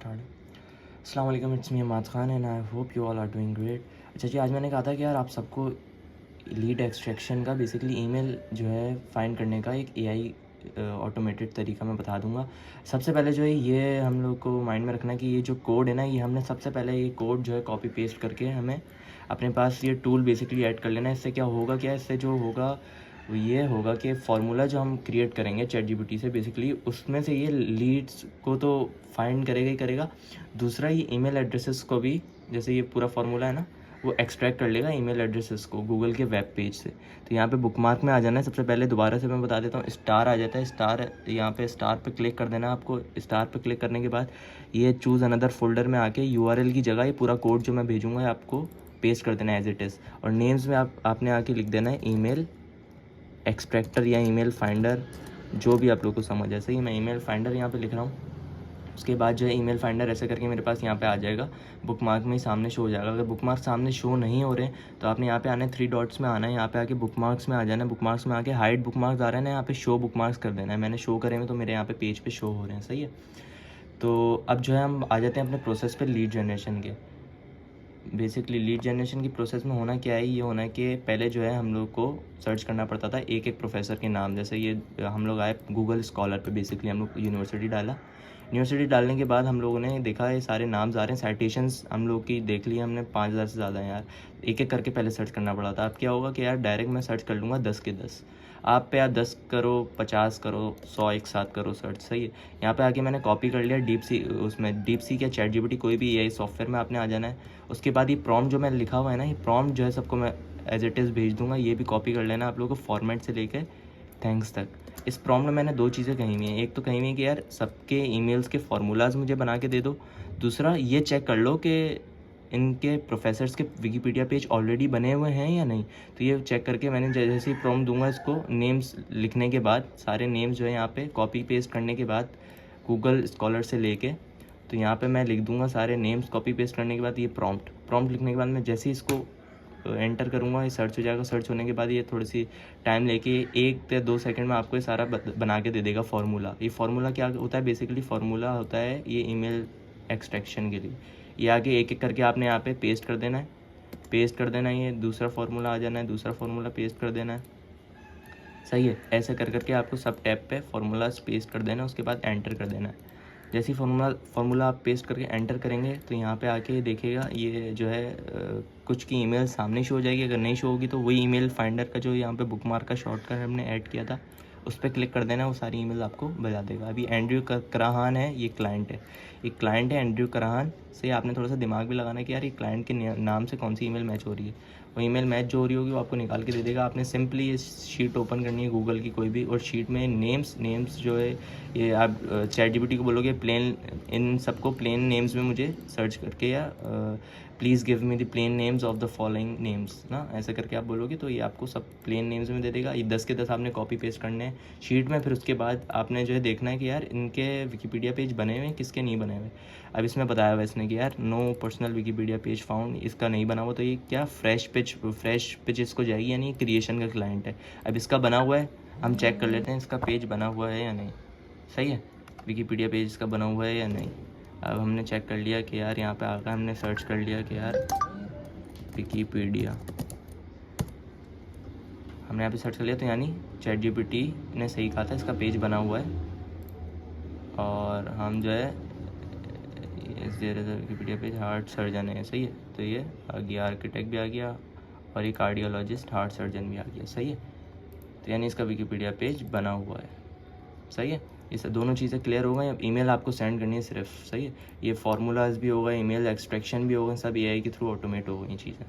Start. अस्सलाम वालेकुम, it's me Ahmed Khan and I hope you all are doing great. अच्छा जी, आज मैंने कहा था कि यार आप सबको लीड एक्सट्रैक्शन का बेसिकली ईमेल जो है फाइंड करने का एक एआई ऑटोमेटेड तरीका मैं बता दूंगा। सबसे पहले जो है ये हम लोग को माइंड में रखना है कि ये जो कोड है ना, ये हमने सबसे पहले ये कोड जो है कॉपी पेस्ट करके हमें अपने पास ये टूल बेसिकली ऐड कर लेना है। इससे क्या होगा, इससे जो होगा वो ये होगा कि फार्मूला जो हम क्रिएट करेंगे चैट जीपीटी से बेसिकली उसमें से ये लीड्स को तो फाइंड करेगा ही करेगा, दूसरा ये ईमेल एड्रेसेस को भी, जैसे ये पूरा फार्मूला है ना, वो एक्सट्रैक्ट कर लेगा ईमेल एड्रेसेस को गूगल के वेब पेज से। तो यहाँ पे बुकमार्क में आ जाना है। सबसे पहले दोबारा से मैं बता देता हूँ, स्टार आ जाता है, स्टार यहाँ पे स्टार पे क्लिक कर देना है आपको। स्टार पे क्लिक करने के बाद ये चूज़ अनदर फोल्डर में आके यूआरएल की जगह ये पूरा कोड जो मैं भेजूँगा आपको पेस्ट कर देना है एज इट इज़। और नेम्स में आपने आके लिख देना है ईमेल एक्सट्रैक्टर या ईमेल फाइंडर, जो भी आप लोग को समझ है। सही, मैं ईमेल फाइंडर यहाँ पे लिख रहा हूँ। उसके बाद जो है ईमेल फाइंडर ऐसे करके मेरे पास यहाँ पे आ जाएगा, बुकमार्क में ही सामने शो हो जाएगा। अगर बुकमार्क सामने शो नहीं हो रहे तो आपने यहाँ पे आना है, 3 डॉट्स में आना है, यहाँ पे आके बुकमार्क्स में आ जाना है। बुकमार्क्स में आके हाइड बुकमार्क्स आ रहे हैं ना, यहाँ पे शो बुकमार्क्स कर देना है। मैंने शो करे हुए तो मेरे यहाँ पे पेज पे शो हो रहे हैं। सही है, तो अब जो है हम आ जाते हैं अपने प्रोसेस पे, लीड जनरेशन के। बेसिकली लीड जनरेशन की प्रोसेस में होना क्या है, ये होना है कि पहले जो है हम लोग को सर्च करना पड़ता था एक एक प्रोफेसर के नाम। जैसे ये हम लोग आए गूगल स्कॉलर पे, बेसिकली हम लोग यूनिवर्सिटी डाला। यूनिवर्सिटी डालने के बाद हम लोगों ने देखा ये सारे नाम्स आ रहे हैं, साइटेशंस हम लोग की देख ली हमने 5000 से ज़्यादा हैं यार। एक एक करके पहले सर्च करना पड़ा था। अब क्या होगा कि यार डायरेक्ट मैं सर्च कर लूँगा 10 के 10। आप पे आप 10 करो, 50 करो, 100 एक साथ करो सर्च। सही है, यहाँ पे आके मैंने कॉपी कर लिया डीप सी, उसमें डीप सी क्या चैट जीपीटी कोई भी एआई सॉफ्टवेयर में आपने आ जाना है। उसके बाद ये प्रॉम्प्ट जो मैंने लिखा हुआ है ना, ये प्रॉम्प्ट जो है सबको मैं एज इट इज़ भेज दूंगा। ये भी कॉपी कर लेना आप लोगों को, फॉर्मेट से लेकर थैंक्स तक। इस प्रॉम्प्ट में मैंने 2 चीज़ें कही हुई हैं। एक तो कही हुई है कि यार सबके ईमेल्स के फार्मूलाज मुझे बना के दे दो। दूसरा ये चेक कर लो कि इनके प्रोफेसर्स के विकीपीडिया पेज ऑलरेडी बने हुए हैं या नहीं। तो ये चेक करके मैंने जैसे ही प्रॉम्प्ट दूंगा इसको, नेम्स लिखने के बाद सारे नेम्स जो है यहाँ पे कॉपी पेस्ट करने के बाद गूगल स्कॉलर से लेके, तो यहाँ पे मैं लिख दूंगा सारे नेम्स कॉपी पेस्ट करने के बाद ये प्रॉम्प्ट लिखने के बाद मैं जैसे ही इसको एंटर करूँगा ये सर्च हो जाएगा। सर्च होने के बाद ये थोड़ी सी टाइम लेके 1 या 2 सेकंड में आपको ये सारा बना के दे देगा फार्मूला। ये फार्मूला क्या होता है, बेसिकली फार्मूला होता है ये ईमेल एक्सट्रैक्शन के लिए। ये आगे एक एक करके आपने यहाँ पे पेस्ट कर देना है, ये दूसरा फार्मूला आ जाना है, दूसरा फार्मूला पेस्ट कर देना है। सही है, ऐसे कर करके आपको सब टैब पे फार्मूलाज पेस्ट कर देना है। उसके बाद एंटर कर देना है। जैसे ही फार्मूला आप पेस्ट करके एंटर करेंगे तो यहाँ पे आके देखिएगा ये जो है कुछ की ईमेल सामने शो हो जाएगी। अगर नहीं शो होगी तो वही ईमेल फाइंडर का जो यहाँ पे बुकमार्क का शॉर्टकट हमने ऐड किया था उस पर क्लिक कर देना, वो सारी ईमेल आपको बजा देगा। अभी एंड्रयू कराहान है, ये क्लाइंट है एंड्रयू कराहान से आपने थोड़ा सा दिमाग भी लगाना है कि यार ये क्लाइंट के नाम से कौन सी ईमेल मैच हो रही है। वो ईमेल मैच जो हो रही होगी वो आपको निकाल के दे देगा। आपने सिंपली ये शीट ओपन करनी है गूगल की कोई भी, और शीट में नेम्स जो है ये आप चैट जीपीटी को बोलोगे प्लेन, इन सबको प्लेन नेम्स में मुझे सर्च करके, या please give me the plain names of the following names ना, ऐसे करके आप बोलोगे तो ये आपको सब प्लेन नेम्स में दे देगा। ये 10 के 10 आपने कॉपी पेस्ट करने हैं शीट में। फिर उसके बाद आपने जो है देखना है कि यार इनके विकीपीडिया पेज बने हुए हैं, किसके नहीं बने हुए। अब इसमें बताया हुआ इसने कि यार no personal Wikipedia page found, इसका नहीं बना हुआ। तो ये क्या फ्रेश पेज इसको जाएगी, यानी क्रिएशन का क्लाइंट है। अब इसका बना हुआ है, हम चेक कर लेते हैं इसका पेज बना हुआ है या नहीं। सही है, विकीपीडिया पेज इसका बना हुआ है या नहीं। अब हमने चेक कर लिया कि यार यहाँ पे आकर हमने सर्च कर लिया कि यार विकीपीडिया, हमने यहाँ पे सर्च कर लिया तो यानी चैट जीपीटी ने सही कहा था, इसका पेज बना हुआ है। और हम जो है विकीपीडिया पेज हार्ट सर्जन है, सही है, तो ये आ गया, आर्किटेक्ट भी आ गया और ये कार्डियोलॉजिस्ट हार्ट सर्जन भी आ गया। सही है, तो यानी इसका विकीपीडिया पेज बना हुआ है। सही है, ये सब दोनों चीज़ें क्लियर हो गई। अब ईमेल आपको सेंड करनी है सिर्फ। सही है, ये फार्मूलाज भी होगा, ईमेल एक्सट्रैक्शन भी होगा, सब एआई के थ्रू ऑटोमेट हो गई चीज़ें।